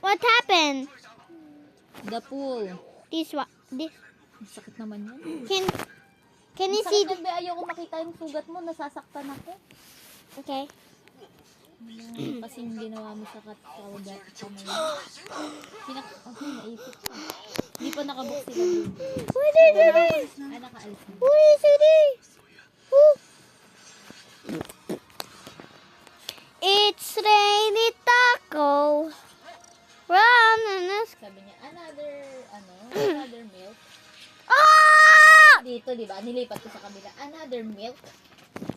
What happened? The pool. This. Ang sakit naman yun. Can you see? Sakit ba? Ayoko makita yung sugat mo. Nasasaktan ako. Okay. Kasi yung ginawa mo sa katawagat kamay. Naipit ko. Hindi pa nakabuk sila dun. What is it? Ay, nakaalis na. What is it? It's rainy taco. Run and Sabi niya, another milk. ah! Dito, di ba? Nilipat ko sa kabila. Another milk.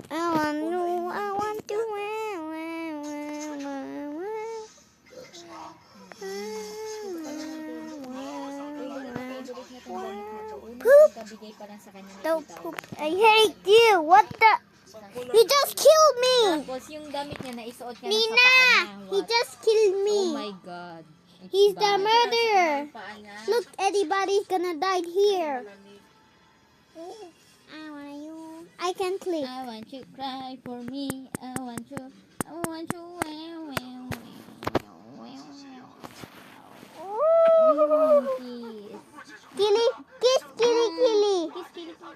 I want to. Poop. Kabigay pa lang sa kanya. Don't poop. I hate you. What the? He just killed me. Tapos yung damit niya na isuot niya Nina, sa paa niya. he just killed Oh me. my God. It's He's the bad. murderer. Paa niya. Look, everybody's gonna die here. I want you. I can click. I want you cry for me. I want you. Kili, kiss, kili, kili. Kiss, kiss, kiss.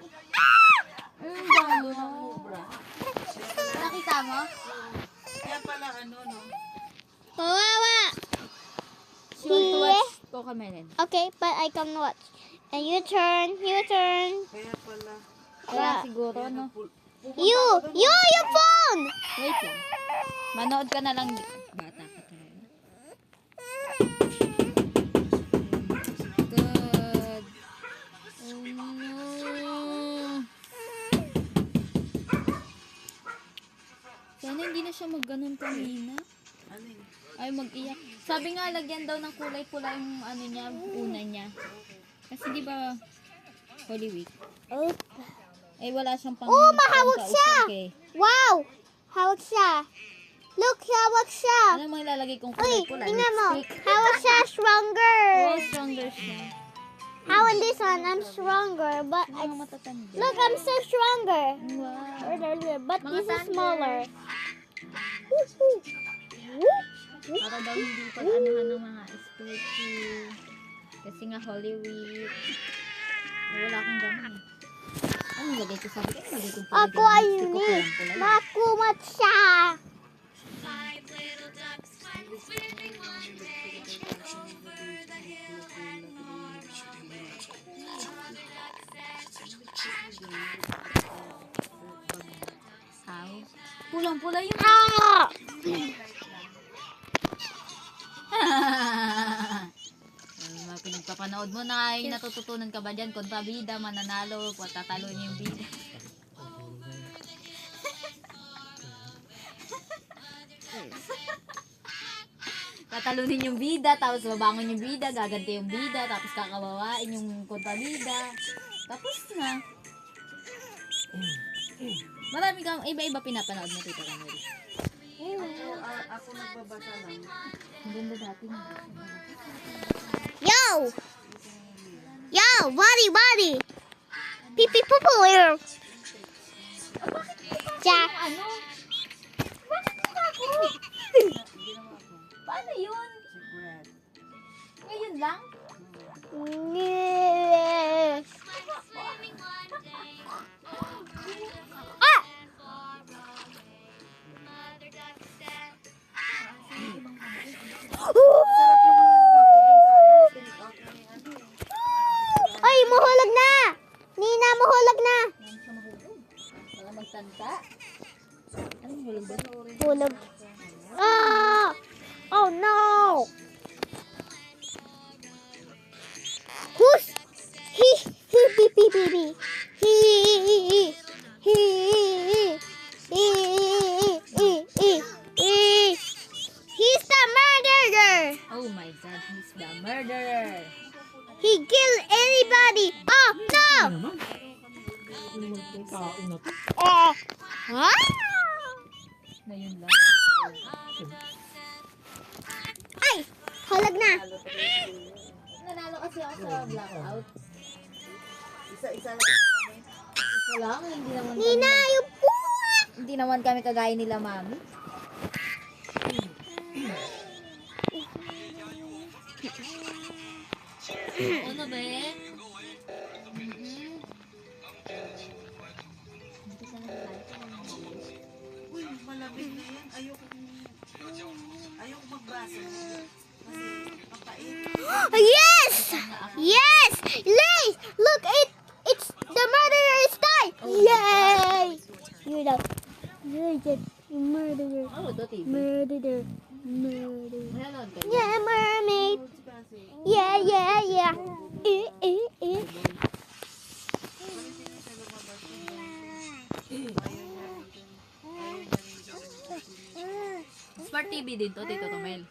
Nakita mo? Kaya pala no? Kawawa. She wants to watch Cocomelon. Okay, but I can watch. And you turn. Kaya pala. Kaya siguro, no? Your phone. Wait lang. Manood ka na lang. Bata ka talaga. God. Oh no. Sana hindi na siya mag-ganon kanina. Ano yun? Ay, mag-iyak. Sabi nga, lagyan daw ng kulay pula yung ano niya, una niya. Kasi di ba Holy Week? Oh, Wala siyang pang mahawak siya. pangkausap eh. Wow. Hawak siya. Look, hawak siya. Ano mo ilalagay kong Uy, kulay pula? tingnan mo. Lipstick. Hawak siya stronger. Oh, stronger siya. How in this one, I'm stronger, but Mga matatanda. look, I'm so stronger. Wow. But Mga this is thunder. smaller. Para daw hindi pag-anuhan ng mga spooky. Kasi nga Holy Week. Wala akong ganun eh. Ano lagay ko? Sabi ko, lagay ko pula. Ako ay unique. Makumat siya. Pulang-pula yun. Ah! Mga pinagpapanood mo na ay natututunan ka ba dyan? Kontrabida, mananalo, patatalo niyo yung bida. Tatalunin yung bida, tapos babangon yung bida, gaganti yung bida, tapos kakawawain yung kontrabida. Tapos na. Marami kang iba-iba pinapanood mo, Tita Camille. Ako nagbabasa lang. Ang ganda dati mo. Yo! Yo, buddy. Pipi poo poo here. Jack. Ano? Paano yun? Si Brad. Ngayon lang? Ah! Ay, mahulog na! Nina, mahulog na! Yan siya mahulog. Wala magtanta. Ano yung hulog ba? Hulog. Ah! Oh no! Who's he beep beep beep beep. He's the murderer. Oh my God, he's the murderer. He killed anybody. Oh no! Oh. Ah! Ngayon lang. Ay! Hulog na. Nanalo kasi ako sa blackout. Isa-isa lang kami. Wala, hindi naman Nina, yung puwak! hindi Hindi naman kami kagaya nila, mami. Ano ba eh? Uy, malamig na yan. Ayoko magbasa. Kasi mapait. Yes! Yes! Lay! Look, it's the murderer is died! Yay! You're the murderer. Oh, do TV. Murderer. Nanonood ka? Yeah, mermaid. Kasi, Yeah, yeah, yeah. Eh. Smart TV din to, Tito Tomel.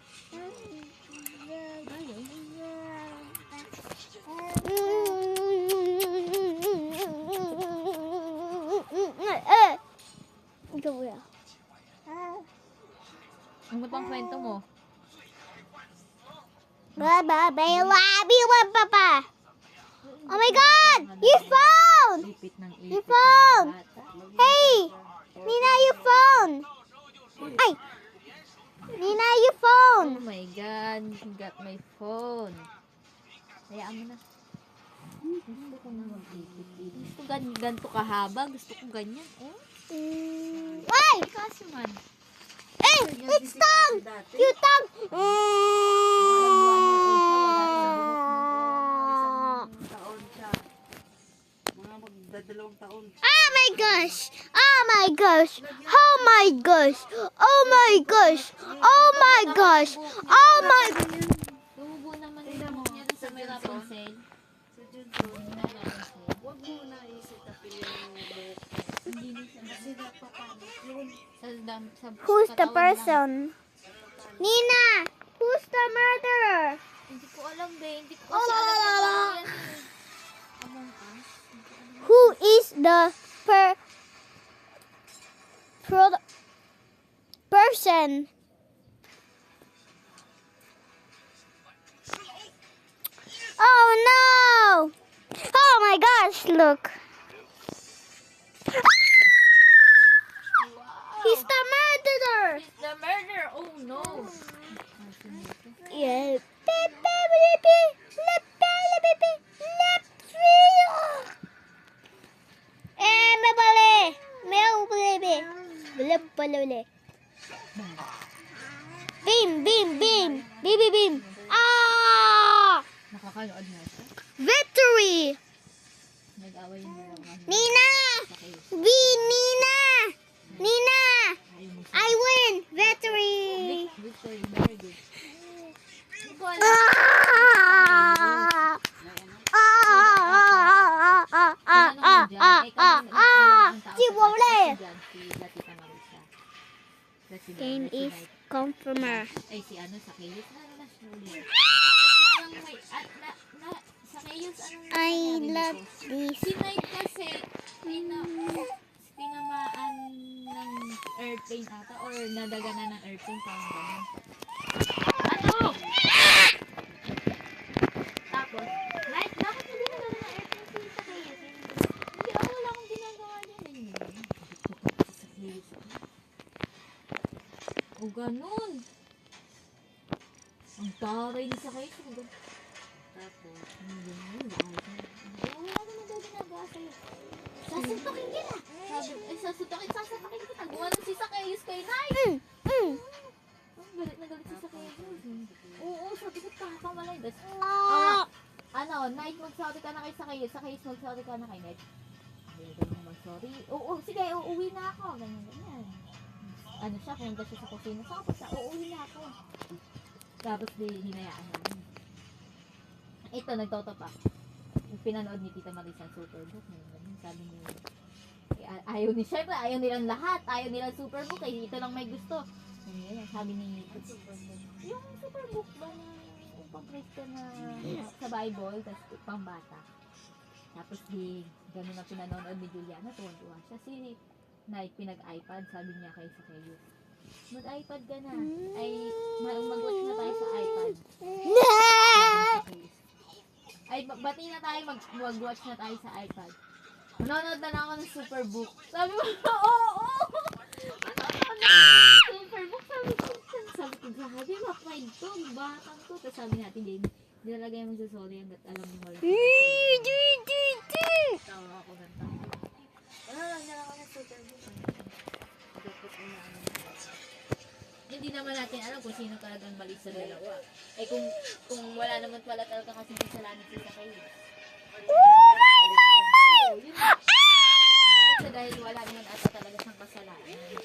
Ikaw ya. Ano pang kwento mo? Papa. Oh my God! Your phone! Lipit ng ipit. Your phone! ng bata. Hey! Nina, your phone! Ay! Nina, your phone! Oh my God, you got my phone. Hayaan mo na. Gusto ko na mag-ipit. Gusto ko ganito kahaba. Gusto ko ganyan. Oh, Ay! kaso man. Hey! It's tongue! Your tongue! taon siya. Mga magdadalawang taon. Oh my gosh! Oh my gosh! Oh my gosh! Oh my gosh! Oh my gosh! Oh my... Tubo naman yung niya sa may Rapunzel. Sa Junjun, huwag mo na isitapin yung buhok. Kasi napapanik yun. Who's the katawan person? Nina! Who's the murderer? lang. Hindi ko alam, be. Hindi ko kasi alam yung mga yan. Among Us. Who is the person? Oh no! Oh my gosh, look. He's the murderer! It's the murder! Oh no! Yeah. Beam, beam, beam, beam, beam, beam. Ah! Nakakanood na siya. Victory! Nag-away mo lang ano. Nina! Nina! Nina! Ayaw mo siya. I win! Victory! Victory, very good. Hindi ko alam. Game is confirmer. Ay, si ano, sa Kayos na ano na siya ulit. Tapos parang may, sa Kayos, anong I nangyari love dito? this. Si Knight kasi, tinamaan ng airplane ata, or nadaganan ng airplane, parang gano'n. Ano? Tapos, Knight, bakit hindi nadaganan ng airplane sa Kayos? Hindi, ako wala akong ginagawa niyan. Sa Kayos. O ganun. Ang taray ni sa Kayos. Tapos, wala naman daw ginagawa sa'yo. Sasuntokin kita. Sasuntokin kita. Gawa ng si Zacchaeus kay Nay. Galit na galit si Zacchaeus. Oo, sabi ko, takamalay. Ano, Night, magsorry ka na kay Zacchaeus. Zacchaeus, magsorry ka na kay Night. Ayaw daw niya magsorry. Oo, sige, uuwi na ako. Ganyan. Ano siya, pumunta siya sa kusina. Saka siya, uuwi na ako. Tapos hinayaan namin. Ito, nagtoto pa. Pinanood ni Tita Marisa ang Superbook. Sabi niya, ayaw ni, syempre, ayaw nilang lahat. Ayaw nilang Superbook. Ay, ito lang may gusto. Sabi ni, yung Superbook ba na yung pang-Christian na sa Bible, tapos pang bata. Tapos gano'n na pinanood ni Juliana, tuwan-tuwa siya. Si Night, pinag-iPad, sabi niya kay Zacchaeus, mag-iPad ka na. Ay, mag-watch na tayo sa iPad. Ay, bati na tayo, mag-watch na tayo sa iPad. Manonood na lang ako ng Superbook. Sabi mo, oo! Itong batang to. Tapos sabi natin, hindi nalagay mo sa soli hanggat alam mo wala. Tawa ako ng tawa. Wala lang, nila ako ng super book. Dapat unahan mo. Hindi naman natin alam kung sino talagang mali sa dalawa. Eh kung wala naman pala talaga kasi kasalanan sa kayo. Yun na. Magalit siya dahil wala naman ata talaga siyang kasalanan. Hindi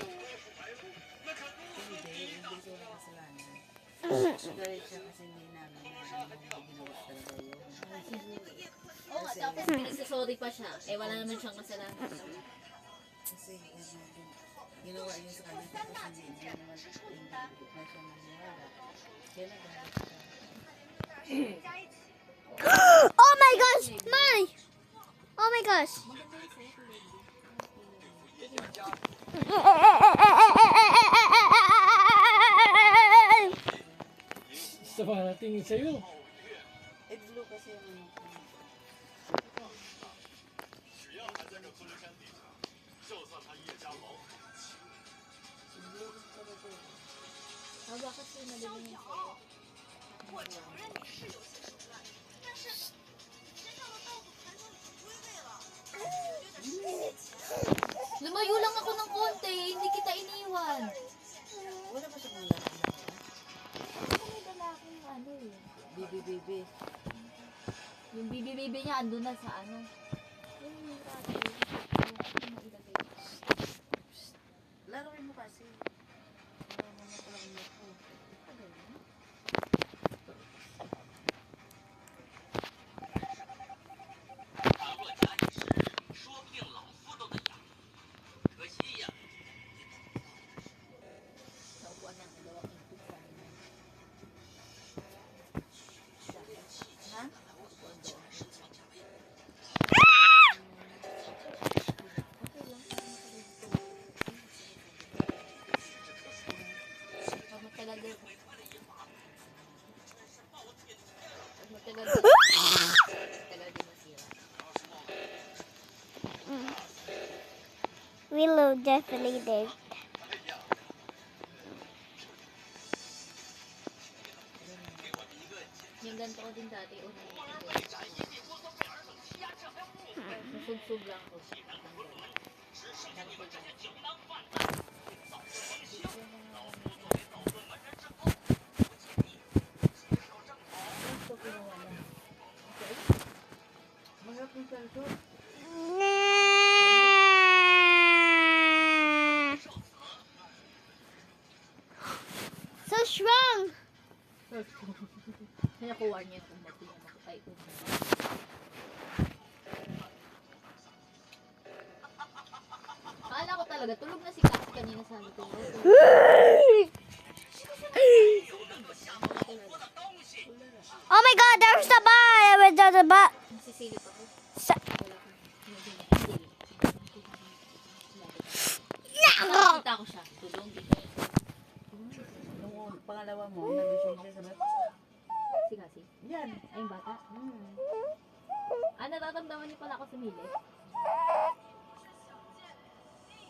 sila kasalanan. Galit siya kasi hindi namin ginawa talaga yun. Oo nga, tapos pinagsasorry pa siya. Eh wala naman siyang kasalanan. Kasi ginawa niya sa kanya tapos hindi naman na siya maniwala. Kaya nagalit siya. Oh my gosh! My! Oh my gosh! Gusto ba natingin sa'yo? Eh, blue kasi yung ano ko. Blue talaga yun. Haba kasi madaling yung sa'yo. Lumayo lang ako ng konti, hindi kita iniwan. Wala ba siya kung lalaki? Kasi may dala akong ano eh. Bibi. Yung bibi-bibi niya andun na sa ano. Yung radio. Laruin mo kasi. Wala mo na pala ulit ko. Sa upuan ng dalawang pizza. Ha? Pag matagal din. Pag matagal din. Matagal din masira. Willow definitely did. Yung ganito ko din dati. Nasugsug lang ko. Mahirap yung cellphone. So strong! Nakuha niya kung ay Akala ko talaga, tulog na si Cassie kanina sa ko. Oh my god, there's the bar! There's the bar! Nasisilip ako. Sa- Nakita ko siya. Tulog dito. Nung pangalawa mo, nag-isip siya sa ba't? Si Cassie. Yan. Ay, yung bata. Nararamdaman niyo pala ako sumili.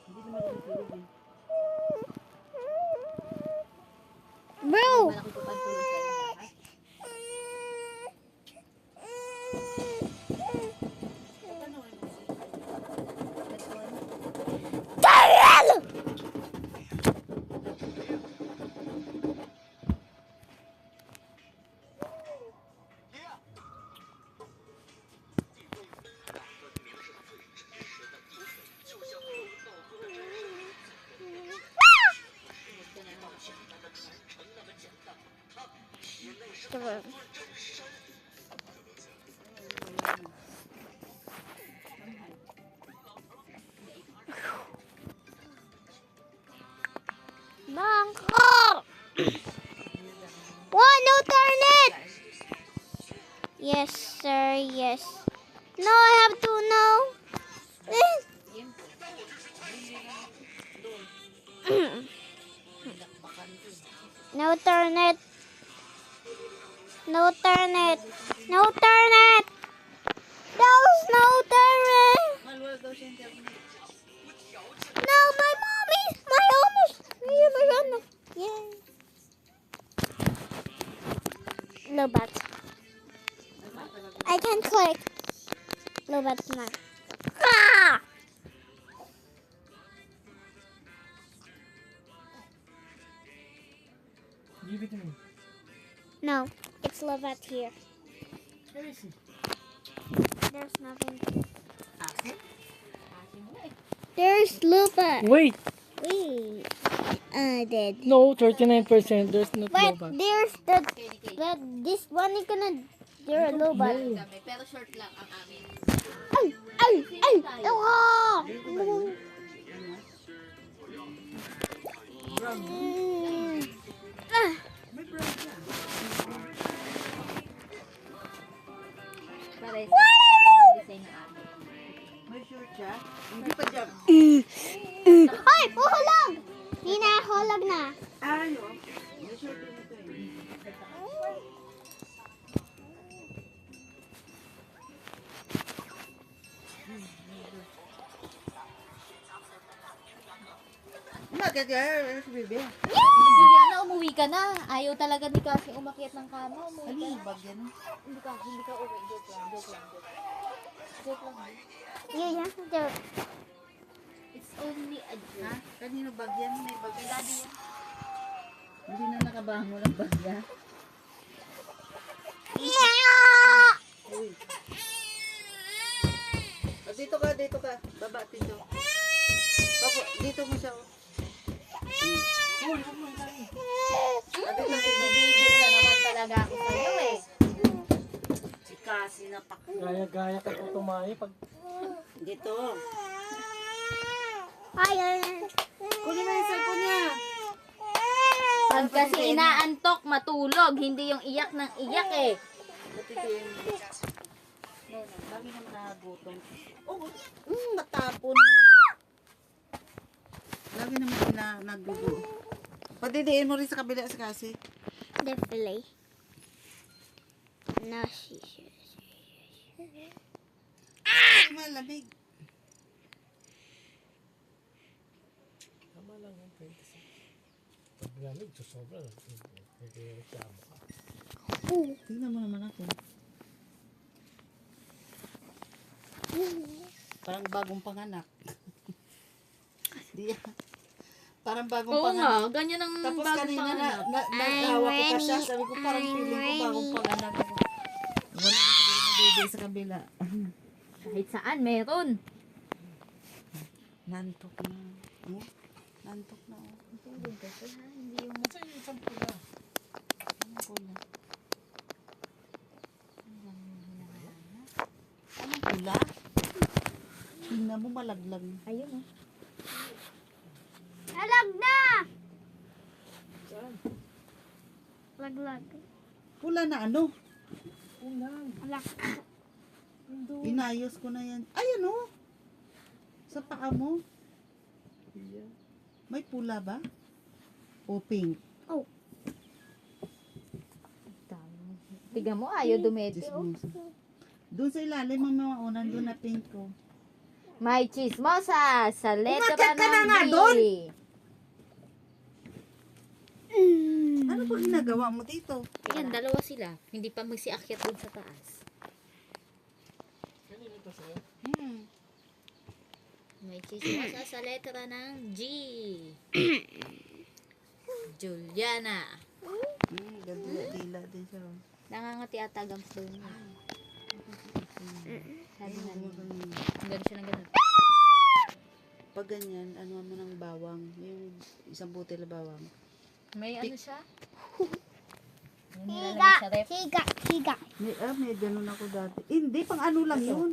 Hindi naman nagtulog eh. Bro! Malaki ko pantulog sa inyo. Daniel! Bangkok! One, no turn it! Yes, sir, yes. No, I have to know. No turn it. No turn it. No turn it. There's no turn it. Malwala daw siya internet. No, my mommy. My almost. My almost. Yay. Lobat. I can click. Lobat's not. Ah! Give it to me. No, it's Lobat here. Where is he? There's nothing. Asin? There's Lobat. Wait! Wait. I did. No, 39%. There's not But Lobat. there's the. But this one is gonna. There's a Lobat. Kami, pero short lang ang amin. Ay! Ay! Ay! Ah! Mm. Ah! May brown yan. Pares. Design ng amin. May short siya. Hindi pa dyan. Ay! Uhulog! Hindi na, hulog na. Ay, oh. May short din ito eh. Bakit yan? Si Bebe. Juliana, umuwi ka na. Ayaw talaga ni Cassie umakyat ng kama. Umuwi Ano ka yung na. bag yan? Hindi ka uwi. Joke lang. Joke lang. You just do. It's only a joke. Ha? Kanino bag yan? May bag yan. Daddy yan. Hindi na nakabangon ang bag yan. Uy. Ah, dito ka, dito ka. Baba, dito. Baba, dito mo siya. Oh. Ah, dito, dito. Bibigil na naman talaga ako sa'yo eh. Si Cassie na pak. Gaya-gaya ka po tumayo pag... Dito. Ayan. Kunin mo yung cellphone niya. Pag kasi inaantok, matulog. Hindi yung iyak ng iyak eh. Ito yung... Dami naman nakagutom. Oh, matapon. Lagi naman sila nagdugo. Padidiin mo rin sa kabila si Cassie. Definitely. No, she. Malamig. Tama lang yung 26. Pag lamig, susobra. Nagreklamo ka. Tingnan mo naman ako. Parang bagong panganak. Di parang bagong Oo panganak. nga, ganyan ang Tapos bagong kanina panganak. nagtawa ko pa siya. Sabi ko parang I'm feeling ko bagong ready. panganak ako. Wala na siguro na baby sa kabila. Kahit saan, meron. Nantok na. Oh, nantok na. Oh. Tulog kasi ha, hindi yung... Saan yung isang pula? Ano ko na? Anong pula? Tingnan mo malaglag. Ayun oh. Alag na! Saan? Laglag. Pula na ano? Ulang. Alag. Inayos ko na yan. Ayan o. Sa paa mo. Iya. May pula ba? O pink? Tiga mo, ayaw dumete oh. Chismosa. Doon sa ilalim ang mga unan doon na pink ko. May chismosa sa letra Umakyat ka na ng nga B. doon! Ano ba ginagawa mo dito? Yan, dalawa sila. Hindi pa magsiakyat doon sa taas. Kanino to sa'yo? May chismosa sa letra ng G. Juliana. Gadila din siya. Nangangati ata gams daw niya. Sabi nga niya. Pag Ganun siya ng ganun. ganyan, ano mo ng bawang. Yung isang butil na bawang. May ano siya? Yung Higa. nilalagay sa ref. Higa. May ganun ako dati. Hindi, pang ano lang yun.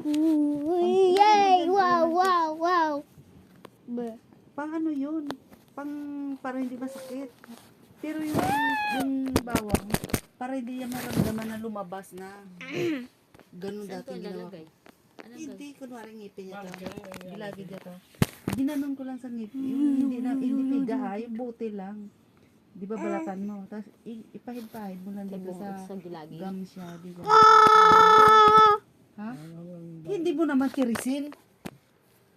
Yay! Wow, wow, wow. Pang ano yun. Para hindi masakit. Pero yung bawang, para hindi yan maramdaman na lumabas na. Ganun Saan dati ko ginawa ko. ilalagay? Anong Hindi, kunwari ngipin niya Bakit to. ganun ang Gilagid niya to. Ginanon ko lang sa ngipin. Yung hindi piga ha, yung buti lang. Di ba balatan mo? Tapos ipahid-pahid mo lang dito sa sa gilagi? gum siya. Di ba? Ah! Ha? Hindi mo naman tirisin.